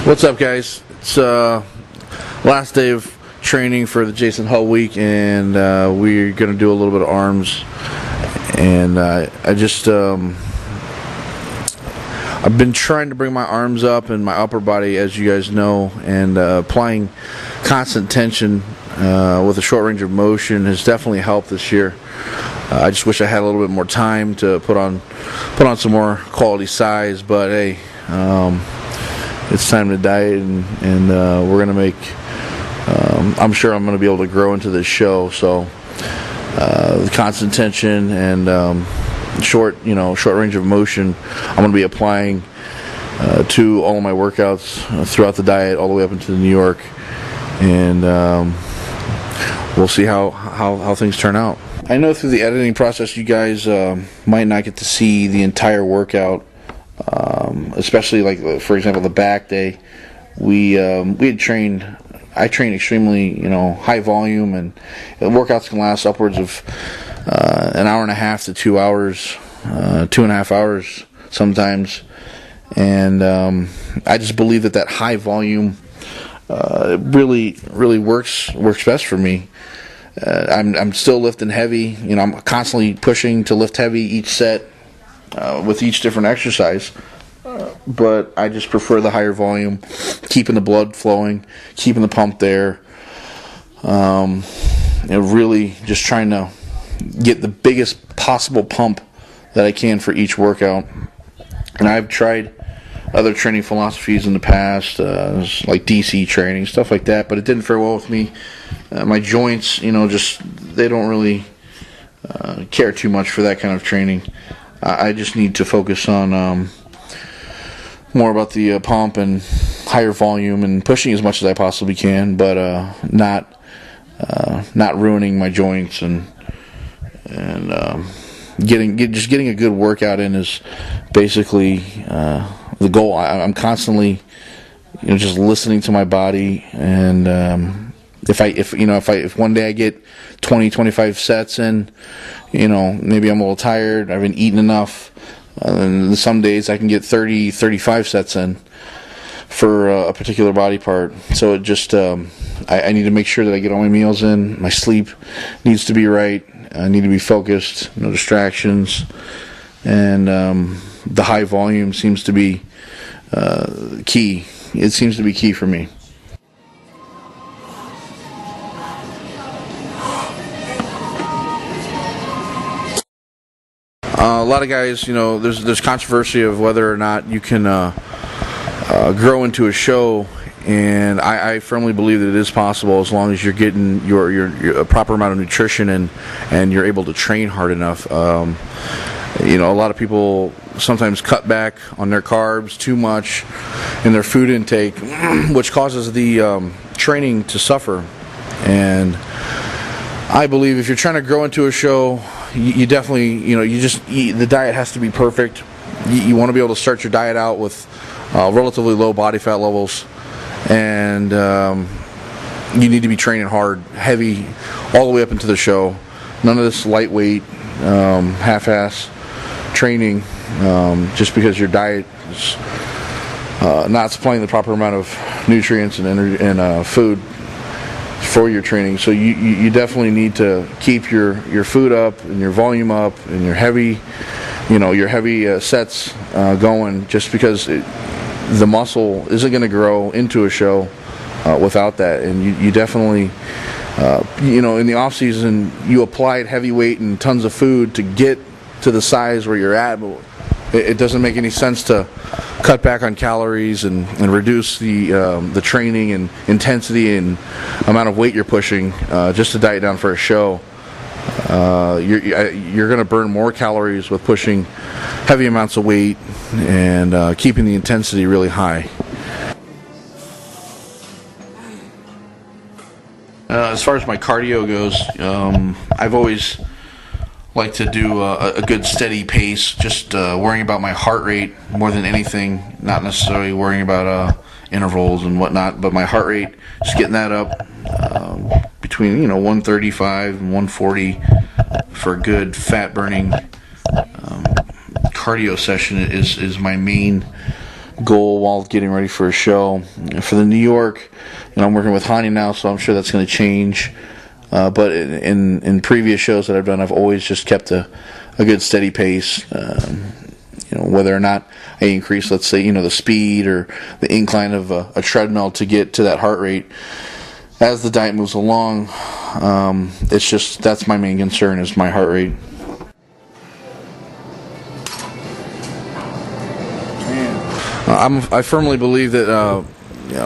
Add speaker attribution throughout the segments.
Speaker 1: What's up, guys? It's last day of training for the Jason Hull week, and we're going to do a little bit of arms. And I've been trying to bring my arms up and my upper body, as you guys know, and applying constant tension with a short range of motion has definitely helped this year. I just wish I had a little bit more time to put on some more quality size, but hey, it's time to diet, and we're gonna make. I'm sure I'm gonna be able to grow into this show. So the constant tension and short range of motion, I'm gonna be applying to all of my workouts throughout the diet, all the way up into New York, and we'll see how things turn out. I know through the editing process, you guys might not get to see the entire workout. Especially like, for example, the back day, I trained extremely high volume, and workouts can last upwards of an hour and a half to 2 hours, 2.5 hours sometimes, and I just believe that high volume really works best for me. I'm still lifting heavy. I'm constantly pushing to lift heavy each set. With each different exercise, but I just prefer the higher volume, keeping the blood flowing, keeping the pump there, really just trying to get the biggest possible pump that I can for each workout. And I've tried other training philosophies in the past, like DC training, stuff like that, but it didn't fare well with me. My joints, they don't really care too much for that kind of training. I just need to focus on more about the pump and higher volume and pushing as much as I possibly can, but not ruining my joints and getting a good workout in is basically the goal. I'm constantly just listening to my body, and if one day I get 20-25 sets in, maybe I'm a little tired, I haven't eaten enough, and some days I can get 30-35 sets in for a particular body part. So it just I need to make sure that I get all my meals in, my sleep needs to be right, I need to be focused, no distractions, and the high volume seems to be key. It seems to be key for me. A lot of guys, there's controversy of whether or not you can grow into a show, and I firmly believe that it is possible as long as you're getting your proper amount of nutrition and you're able to train hard enough. A lot of people sometimes cut back on their carbs too much in their food intake, which causes the training to suffer. And I believe if you're trying to grow into a show, you definitely, the diet has to be perfect. You want to be able to start your diet out with relatively low body fat levels, and you need to be training hard, heavy, all the way up into the show. None of this lightweight, half-ass training, just because your diet is not supplying the proper amount of nutrients and energy and food for your training. So you definitely need to keep your food up and your volume up and your heavy sets going, just because the muscle isn't going to grow into a show without that. And you definitely in the off season, you applied heavy weight and tons of food to get to the size where you're at, but it doesn't make any sense to cut back on calories and reduce the training and intensity and amount of weight you're pushing just to diet down for a show. You're going to burn more calories with pushing heavy amounts of weight and keeping the intensity really high. As far as my cardio goes, I've always like to do a good steady pace, just worrying about my heart rate more than anything, not necessarily worrying about intervals and whatnot, but my heart rate, just getting that up between 135 and 140 for a good fat burning cardio session is my main goal while getting ready for a show. For the New York, I'm working with Hani now, so I'm sure that's going to change. But in previous shows that I've done, I've always just kept a good steady pace. Whether or not I increase, let's say, the speed or the incline of a treadmill to get to that heart rate as the diet moves along, it's just that's my main concern, is my heart rate. I firmly believe that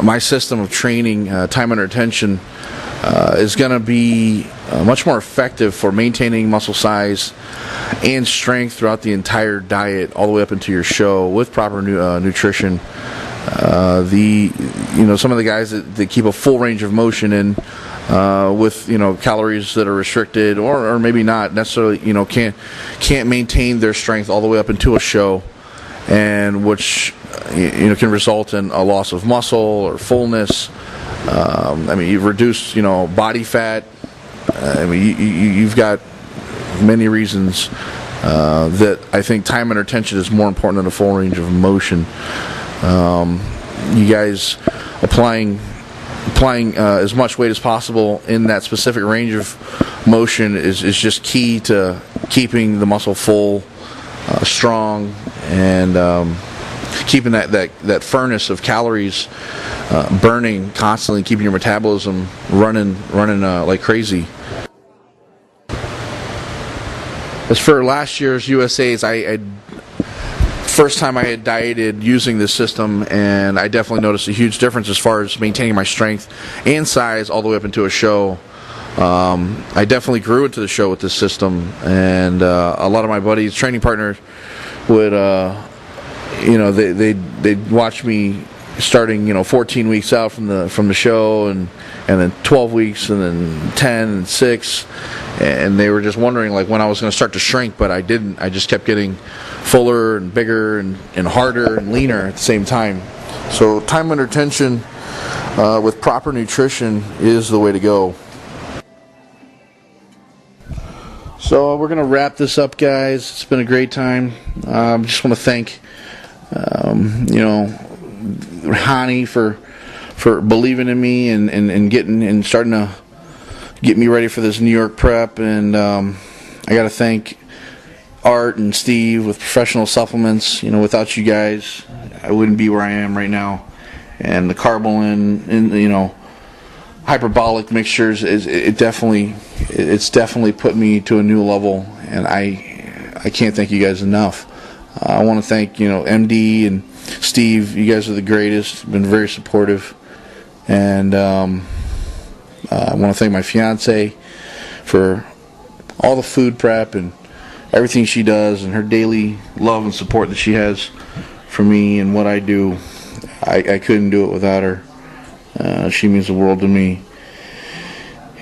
Speaker 1: my system of training, time under tension, is going to be much more effective for maintaining muscle size and strength throughout the entire diet, all the way up into your show, with proper nutrition. Some of the guys that keep a full range of motion in with calories that are restricted, or maybe not necessarily, can't maintain their strength all the way up into a show, and which can result in a loss of muscle or fullness. You've reduced body fat. You've got many reasons that I think time under tension is more important than a full range of motion. You guys applying as much weight as possible in that specific range of motion is just key to keeping the muscle full, strong, and keeping that furnace of calories burning constantly, keeping your metabolism running like crazy. As for last year's USA's, first time I had dieted using this system, and I definitely noticed a huge difference as far as maintaining my strength and size all the way up into a show. I definitely grew into the show with this system, and a lot of my buddies, training partners, would they'd watch me starting 14 weeks out from the show, and then 12 weeks, and then 10 and 6, and they were just wondering when I was going to start to shrink, but I didn't. I just kept getting fuller and bigger and harder and leaner at the same time. So time under tension with proper nutrition is the way to go. So we're going to wrap this up, guys. It's been a great time. Just want to thank Hani for believing in me and starting to get me ready for this New York prep, and I got to thank Art and Steve with Professional Supplements. Without you guys, I wouldn't be where I am right now. And the Carbolin and hyperbolic mixtures it's definitely put me to a new level, and I can't thank you guys enough. I want to thank MD and Steve. You guys are the greatest. Been very supportive, and I want to thank my fiance for all the food prep and everything she does, and her daily love and support that she has for me and what I do. I couldn't do it without her. She means the world to me.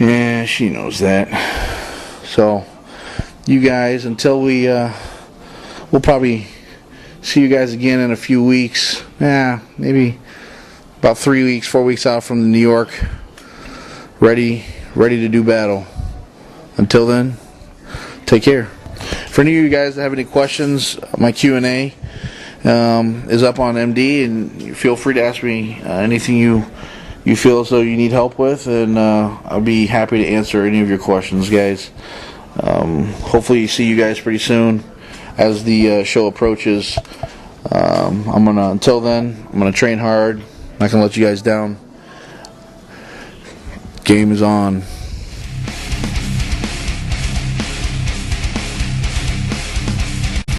Speaker 1: Yeah, she knows that. So, you guys, until we'll probably see you guys again in a few weeks. Maybe about 3 weeks, 4 weeks out from the New York. Ready to do battle. Until then, take care. For any of you guys that have any questions, my Q&A is up on MD, and feel free to ask me anything you feel as though you need help with, and I'll be happy to answer any of your questions, guys. Hopefully see you guys pretty soon as the show approaches. Until then, I'm gonna train hard. I'm not gonna let you guys down. Game is on.